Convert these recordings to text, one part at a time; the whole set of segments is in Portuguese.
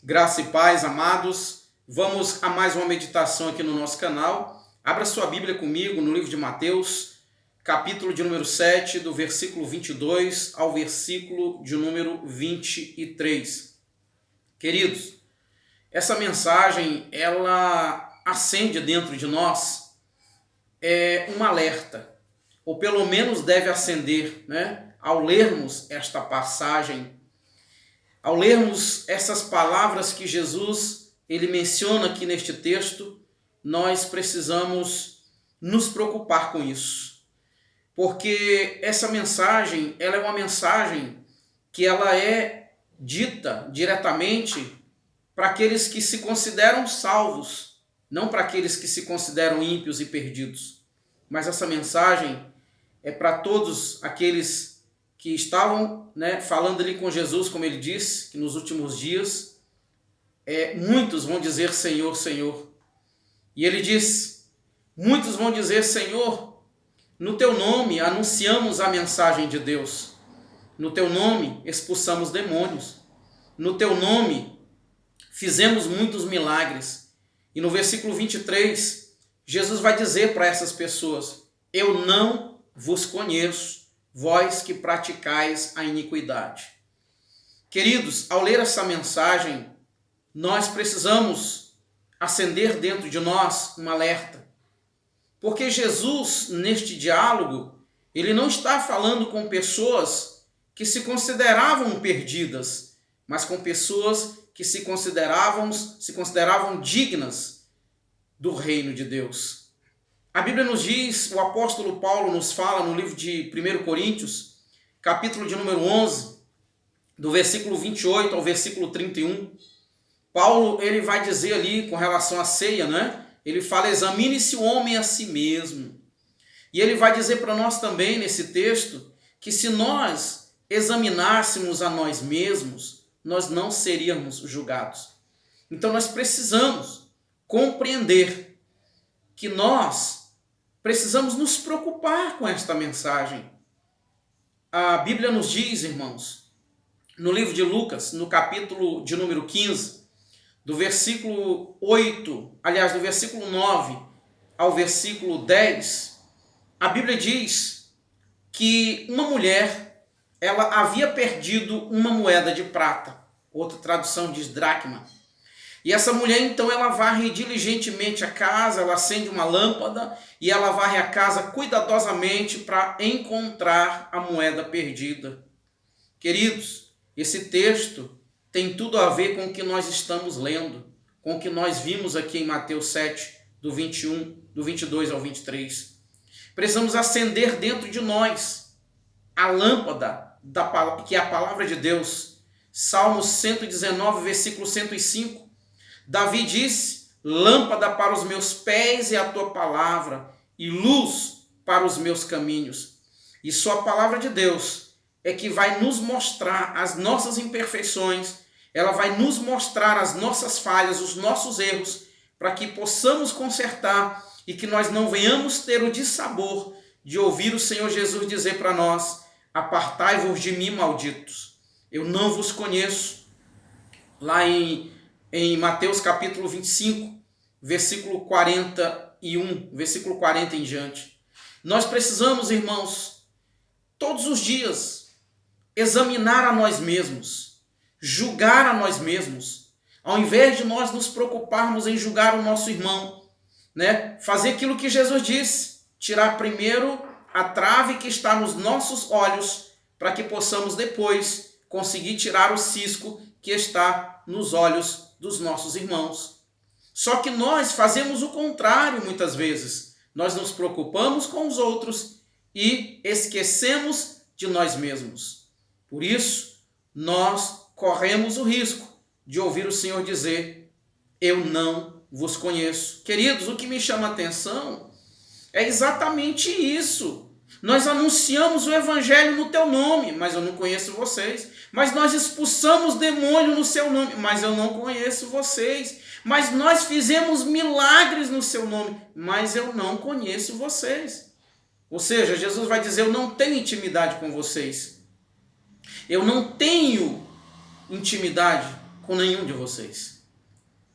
Graça e paz, amados. Vamos a mais uma meditação aqui no nosso canal. Abra sua Bíblia comigo no livro de Mateus, capítulo de número 7, do versículo 22 ao versículo de número 23. Queridos, essa mensagem, ela acende dentro de nós um alerta, ou pelo menos deve acender, né? Ao lermos esta passagem, ao lermos essas palavras que Jesus ele menciona aqui neste texto, nós precisamos nos preocupar com isso. Porque essa mensagem, ela é uma mensagem que ela é dita diretamente para aqueles que se consideram salvos, não para aqueles que se consideram ímpios e perdidos. Mas essa mensagem é para todos aqueles que estavam, falando ali com Jesus, como ele disse, que nos últimos dias, muitos vão dizer Senhor, Senhor. E ele diz, muitos vão dizer Senhor, no teu nome anunciamos a mensagem de Deus. No teu nome expulsamos demônios. No teu nome fizemos muitos milagres. E no versículo 23, Jesus vai dizer para essas pessoas, eu não vos conheço, vós que praticais a iniquidade. Queridos, ao ler essa mensagem, nós precisamos acender dentro de nós um alerta. Porque Jesus, neste diálogo, ele não está falando com pessoas que se consideravam perdidas, mas com pessoas que se consideravam dignas do reino de Deus. A Bíblia nos diz, o apóstolo Paulo nos fala no livro de 1 Coríntios, capítulo de número 11, do versículo 28 ao versículo 31. Paulo, ele vai dizer ali com relação à ceia, Ele fala, examine-se o homem a si mesmo. E ele vai dizer para nós também nesse texto, que se nós examinássemos a nós mesmos, nós não seríamos julgados. Então nós precisamos compreender que nós precisamos nos preocupar com esta mensagem. A Bíblia nos diz, irmãos, no livro de Lucas, no capítulo de número 15, do versículo 9 ao versículo 10, a Bíblia diz que uma mulher, ela havia perdido uma moeda de prata, outra tradução diz dracma. E essa mulher, então, ela varre diligentemente a casa, ela acende uma lâmpada e ela varre a casa cuidadosamente para encontrar a moeda perdida. Queridos, esse texto tem tudo a ver com o que nós estamos lendo, com o que nós vimos aqui em Mateus 7, do 22 ao 23. Precisamos acender dentro de nós a lâmpada, que é a palavra de Deus. Salmos 119, versículo 105. Davi disse, lâmpada para os meus pés é a tua palavra, e luz para os meus caminhos. E só a palavra de Deus é que vai nos mostrar as nossas imperfeições, ela vai nos mostrar as nossas falhas, os nossos erros, para que possamos consertar e que nós não venhamos ter o dissabor de ouvir o Senhor Jesus dizer para nós, apartai-vos de mim, malditos, eu não vos conheço. Lá em Mateus capítulo 25, versículo 41, versículo 40 em diante. Nós precisamos, irmãos, todos os dias, examinar a nós mesmos, julgar a nós mesmos, ao invés de nós nos preocuparmos em julgar o nosso irmão, fazer aquilo que Jesus disse, tirar primeiro a trave que está nos nossos olhos, para que possamos depois conseguir tirar o cisco que está nos olhos dos nossos irmãos. Só que nós fazemos o contrário muitas vezes. Nós nos preocupamos com os outros e esquecemos de nós mesmos. Por isso, nós corremos o risco de ouvir o Senhor dizer, eu não vos conheço. Queridos, o que me chama a atenção é exatamente isso. Nós anunciamos o evangelho no teu nome, mas eu não conheço vocês. Mas nós expulsamos demônio no seu nome, mas eu não conheço vocês. Mas nós fizemos milagres no seu nome, mas eu não conheço vocês. Ou seja, Jesus vai dizer, eu não tenho intimidade com vocês. Eu não tenho intimidade com nenhum de vocês.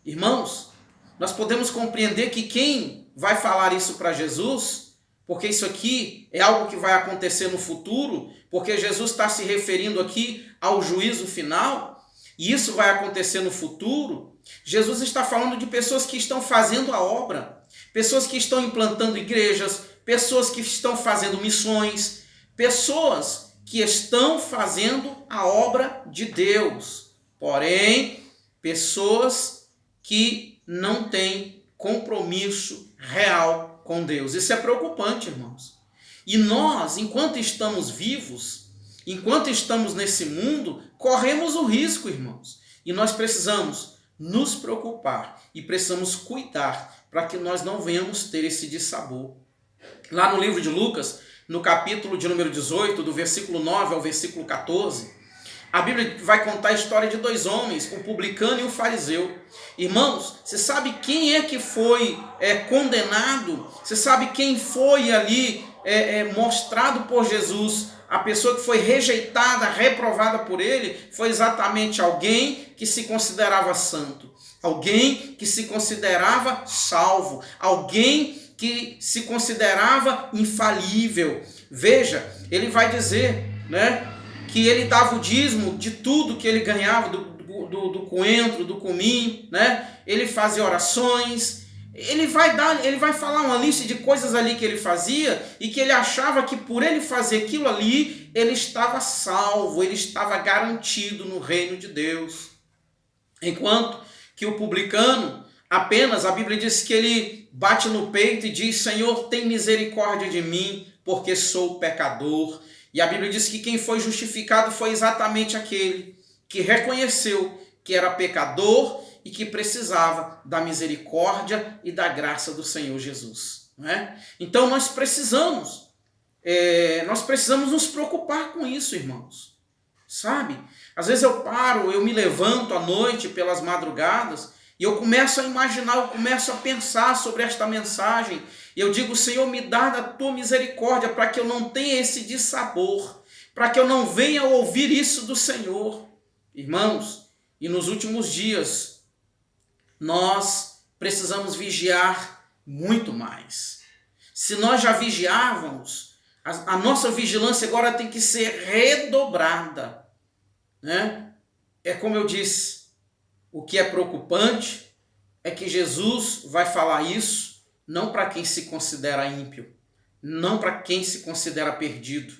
Irmãos, nós podemos compreender que quem vai falar isso para Jesus, porque isso aqui é algo que vai acontecer no futuro, porque Jesus está se referindo aqui ao juízo final, e isso vai acontecer no futuro. Jesus está falando de pessoas que estão fazendo a obra, pessoas que estão implantando igrejas, pessoas que estão fazendo missões, pessoas que estão fazendo a obra de Deus. Porém, pessoas que não têm compromisso real com Deus. Isso é preocupante, irmãos. E nós, enquanto estamos vivos, enquanto estamos nesse mundo, corremos o risco, irmãos. E nós precisamos nos preocupar e precisamos cuidar para que nós não venhamos ter esse dissabor. Lá no livro de Lucas, no capítulo de número 18, do versículo 9 ao versículo 14, a Bíblia vai contar a história de dois homens, o publicano e o fariseu. Irmãos, você sabe quem é que foi condenado? Você sabe quem foi ali mostrado por Jesus? A pessoa que foi rejeitada, reprovada por ele, foi exatamente alguém que se considerava santo. Alguém que se considerava salvo. Alguém que se considerava infalível. Veja, ele vai dizer, né, que ele dava o dízimo de tudo que ele ganhava, do coentro, do cominho, né? Ele fazia orações, ele vai falar uma lista de coisas ali que ele fazia e que ele achava que por ele fazer aquilo ali, ele estava salvo, ele estava garantido no reino de Deus. Enquanto que o publicano, apenas a Bíblia diz que ele bate no peito e diz: Senhor, tem misericórdia de mim, porque sou pecador. E a Bíblia diz que quem foi justificado foi exatamente aquele que reconheceu que era pecador e que precisava da misericórdia e da graça do Senhor Jesus. Não é? Então nós precisamos nos preocupar com isso, irmãos. Sabe? Às vezes eu me levanto à noite pelas madrugadas e eu começo a imaginar, eu começo a pensar sobre esta mensagem. E eu digo: Senhor, me dá da tua misericórdia para que eu não tenha esse dissabor, para que eu não venha ouvir isso do Senhor. Irmãos, e nos últimos dias, nós precisamos vigiar muito mais. Se nós já vigiávamos, a nossa vigilância agora tem que ser redobrada, né? É como eu disse, o que é preocupante é que Jesus vai falar isso não para quem se considera ímpio, não para quem se considera perdido,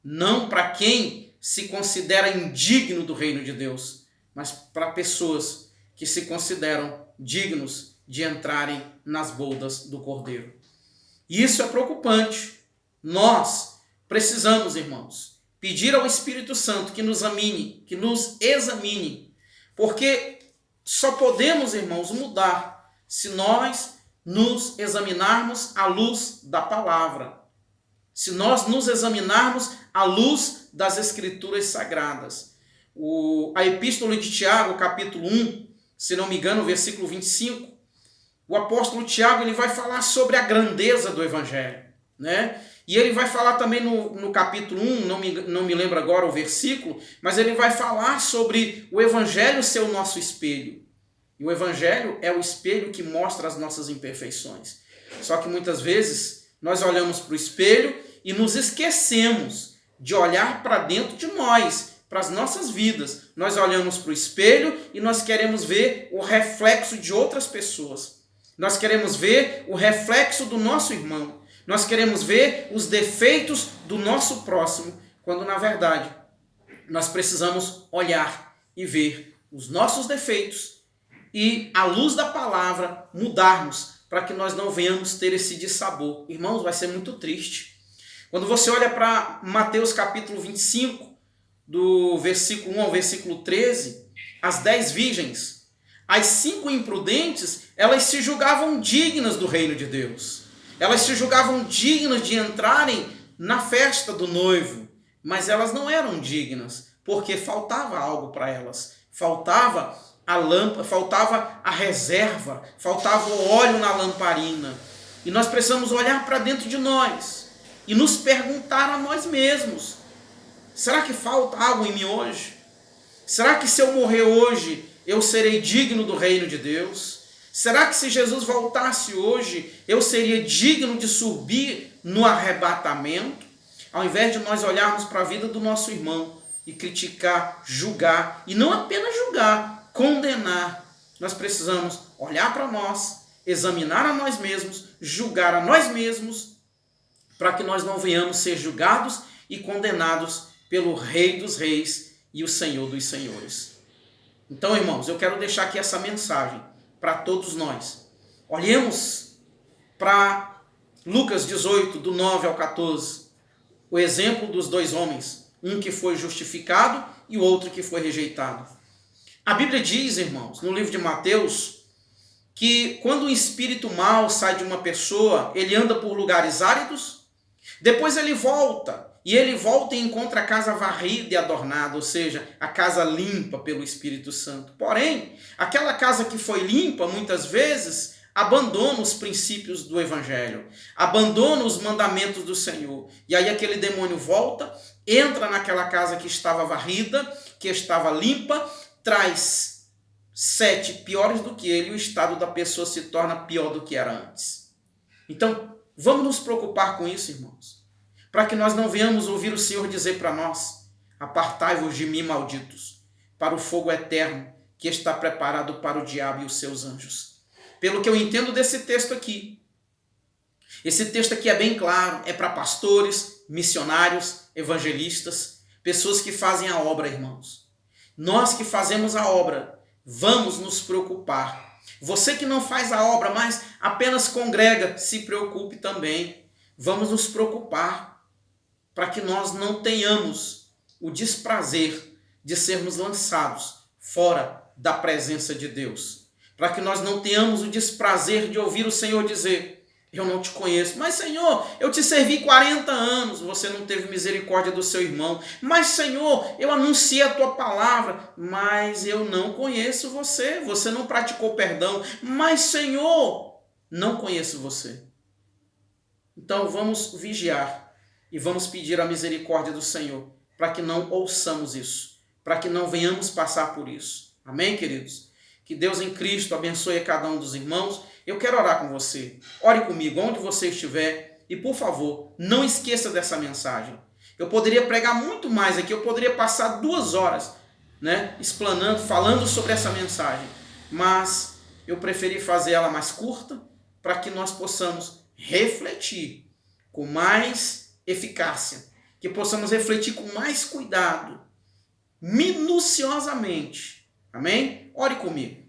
não para quem se considera indigno do reino de Deus, mas para pessoas que se consideram dignos de entrarem nas bodas do Cordeiro. E isso é preocupante. Nós precisamos, irmãos, pedir ao Espírito Santo que nos examine, porque só podemos, irmãos, mudar se nós nos examinarmos à luz da palavra, se nós nos examinarmos à luz das Escrituras Sagradas. A Epístola de Tiago, capítulo 1, se não me engano, versículo 25, o apóstolo Tiago ele vai falar sobre a grandeza do Evangelho, né? E ele vai falar também no capítulo 1, não me lembro agora o versículo, mas ele vai falar sobre o Evangelho ser o nosso espelho. E o Evangelho é o espelho que mostra as nossas imperfeições. Só que muitas vezes nós olhamos para o espelho e nos esquecemos de olhar para dentro de nós, para as nossas vidas. Nós olhamos para o espelho e nós queremos ver o reflexo de outras pessoas. Nós queremos ver o reflexo do nosso irmão. Nós queremos ver os defeitos do nosso próximo, quando na verdade nós precisamos olhar e ver os nossos defeitos e, à luz da palavra, mudarmos para que nós não venhamos ter esse dissabor. Irmãos, vai ser muito triste. Quando você olha para Mateus capítulo 25, do versículo 1 ao versículo 13, as 10 virgens, as 5 imprudentes, elas se julgavam dignas do reino de Deus. Elas se julgavam dignas de entrarem na festa do noivo, mas elas não eram dignas, porque faltava algo para elas. Faltava a lâmpada, faltava a reserva, faltava o óleo na lamparina. E nós precisamos olhar para dentro de nós e nos perguntar a nós mesmos: será que falta algo em mim hoje? Será que se eu morrer hoje, eu serei digno do reino de Deus? Será que se Jesus voltasse hoje, eu seria digno de subir no arrebatamento? Ao invés de nós olharmos para a vida do nosso irmão e criticar, julgar, e não apenas julgar, condenar, nós precisamos olhar para nós, examinar a nós mesmos, julgar a nós mesmos, para que nós não venhamos ser julgados e condenados pelo Rei dos Reis e o Senhor dos Senhores. Então, irmãos, eu quero deixar aqui essa mensagem para todos nós. Olhemos para Lucas 18, do 9 ao 14, o exemplo dos dois homens, um que foi justificado e o outro que foi rejeitado. A Bíblia diz, irmãos, no livro de Mateus, que quando o espírito mau sai de uma pessoa, ele anda por lugares áridos, depois ele volta e encontra a casa varrida e adornada, ou seja, a casa limpa pelo Espírito Santo. Porém, aquela casa que foi limpa, muitas vezes, abandona os princípios do Evangelho, abandona os mandamentos do Senhor. E aí aquele demônio volta, entra naquela casa que estava varrida, que estava limpa, traz 7 piores do que ele, e o estado da pessoa se torna pior do que era antes. Então, vamos nos preocupar com isso, irmãos, para que nós não venhamos ouvir o Senhor dizer para nós: apartai-vos de mim, malditos, para o fogo eterno que está preparado para o diabo e os seus anjos. Pelo que eu entendo desse texto aqui, esse texto aqui é bem claro, é para pastores, missionários, evangelistas, pessoas que fazem a obra, irmãos. Nós que fazemos a obra, vamos nos preocupar. Você que não faz a obra, mas apenas congrega, se preocupe também. Vamos nos preocupar para que nós não tenhamos o desprazer de sermos lançados fora da presença de Deus. Para que nós não tenhamos o desprazer de ouvir o Senhor dizer: eu não te conheço. Mas, Senhor, eu te servi 40 anos, você não teve misericórdia do seu irmão. Mas, Senhor, eu anunciei a tua palavra, mas eu não conheço você. Você não praticou perdão. Mas, Senhor, não conheço você. Então, vamos vigiar e vamos pedir a misericórdia do Senhor, para que não ouçamos isso, para que não venhamos passar por isso. Amém, queridos? Que Deus em Cristo abençoe a cada um dos irmãos. Eu quero orar com você. Ore comigo, onde você estiver. E, por favor, não esqueça dessa mensagem. Eu poderia pregar muito mais aqui. Eu poderia passar 2 horas, explanando, falando sobre essa mensagem. Mas eu preferi fazer ela mais curta, para que nós possamos refletir com mais eficácia. Que possamos refletir com mais cuidado, minuciosamente. Amém? Ore comigo.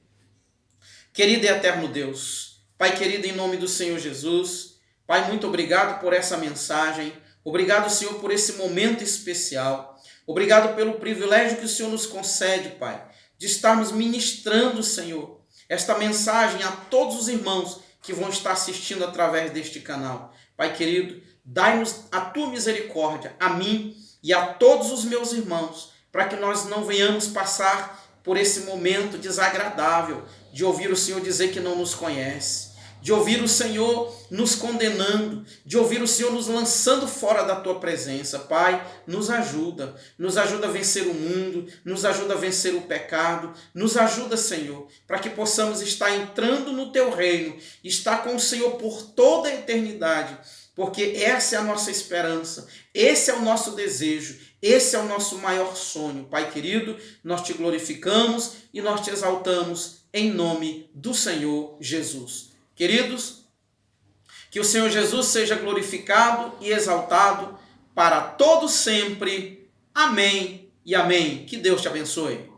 Querido e eterno Deus, Pai querido, em nome do Senhor Jesus, Pai, muito obrigado por essa mensagem, obrigado, Senhor, por esse momento especial, obrigado pelo privilégio que o Senhor nos concede, Pai, de estarmos ministrando, Senhor, esta mensagem a todos os irmãos que vão estar assistindo através deste canal. Pai querido, dai-nos a tua misericórdia, a mim e a todos os meus irmãos, para que nós não venhamos passar por esse momento desagradável de ouvir o Senhor dizer que não nos conhece, de ouvir o Senhor nos condenando, de ouvir o Senhor nos lançando fora da tua presença. Pai, nos ajuda a vencer o mundo, nos ajuda a vencer o pecado, nos ajuda, Senhor, para que possamos estar entrando no teu reino, estar com o Senhor por toda a eternidade, porque essa é a nossa esperança, esse é o nosso desejo, esse é o nosso maior sonho. Pai querido, nós te glorificamos e nós te exaltamos em nome do Senhor Jesus. Queridos, que o Senhor Jesus seja glorificado e exaltado para todos sempre. Amém e amém. Que Deus te abençoe.